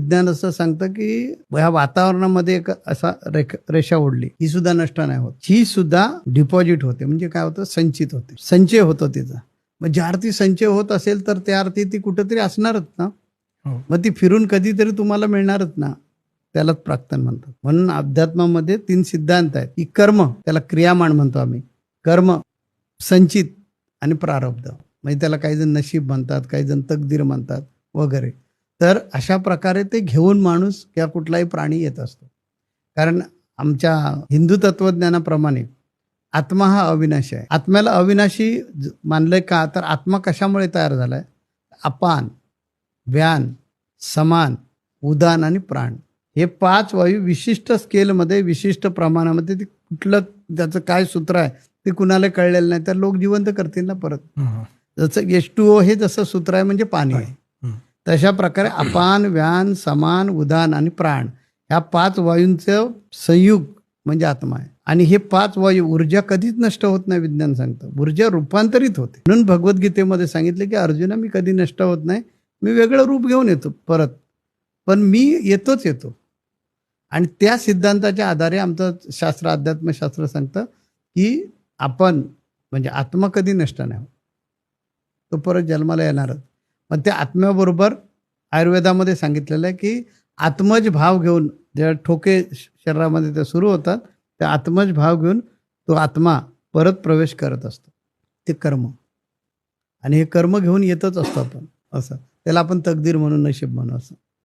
विज्ञान असं सांगतं की ह्या वातावरणामध्ये एक असा रेषा ओढली, ही सुद्धा नष्ट नाही होत, ही सुद्धा डिपॉझिट होते. म्हणजे काय होतं, संचित होते, संचय होतो तिचा. मग ज्या अर्थी संचय होत असेल तर त्या अर्थी ती कुठेतरी असणारच ना. मग ती फिरून कधीतरी तुम्हाला मिळणारच ना. त्यालाच प्राक्तन म्हणतात. म्हणून अध्यात्मामध्ये 3 सिद्धांत आहेत की कर्म, त्याला क्रियामाण म्हणतो आम्ही, कर्म, संचित आणि प्रारब्ध. म्हणजे त्याला काही जण नशीब म्हणतात, काही जण तकदीर म्हणतात वगैरे. तर अशा प्रकारे ते घेऊन माणूस किंवा कुठलाही प्राणी येत असतो. कारण आमच्या हिंदू तत्वज्ञानाप्रमाणे आत्मा हा अविनाशी आहे. आत्म्याला अविनाशी मानलंय का, तर आत्मा कशामुळे तयार झालाय? अपान, व्यान, समान, उदान आणि प्राण, हे 5 वायू विशिष्ट स्केलमध्ये, विशिष्ट प्रमाणामध्ये, ते कुठलं त्याचं काय सूत्र आहे ते कुणाला कळलेलं नाही, तर लोक जिवंत करतील ना परत. जसं H2O हे जसं सूत्र आहे म्हणजे पाणी आहे, तशा प्रकारे अपान, व्यान, समान, उदान आणि प्राण, ह्या 5 वायूंचं संयुग म्हणजे आत्मा आहे. आणि हे 5 वायू, ऊर्जा कधीच नष्ट होत नाही. विज्ञान सांगतं ऊर्जा रूपांतरित होते. म्हणून भगवद्गीतेमध्ये सांगितलं की अर्जुना, मी कधी नष्ट होत नाही, मी वेगळं रूप घेऊन येतो परत, पण मी येतो. आणि त्या सिद्धांताच्या आधारे आमचं शास्त्र, अध्यात्मशास्त्र सांगतं की आपण म्हणजे आत्मा कधी नष्ट नाही, तो परत जन्माला येणारच. मग त्या आत्म्याबरोबर आयुर्वेदामध्ये सांगितलेलं आहे की आत्मज भाव घेऊन, ज्या ठोके शरीरामध्ये ते सुरू होतात, त्या आत्मज भाव घेऊन तो आत्मा परत प्रवेश करत असतो. ते कर्म, आणि हे कर्म घेऊन येतच असतो आपण. असं त्याला आपण तकदीर म्हणून, नशीब म्हणू असं.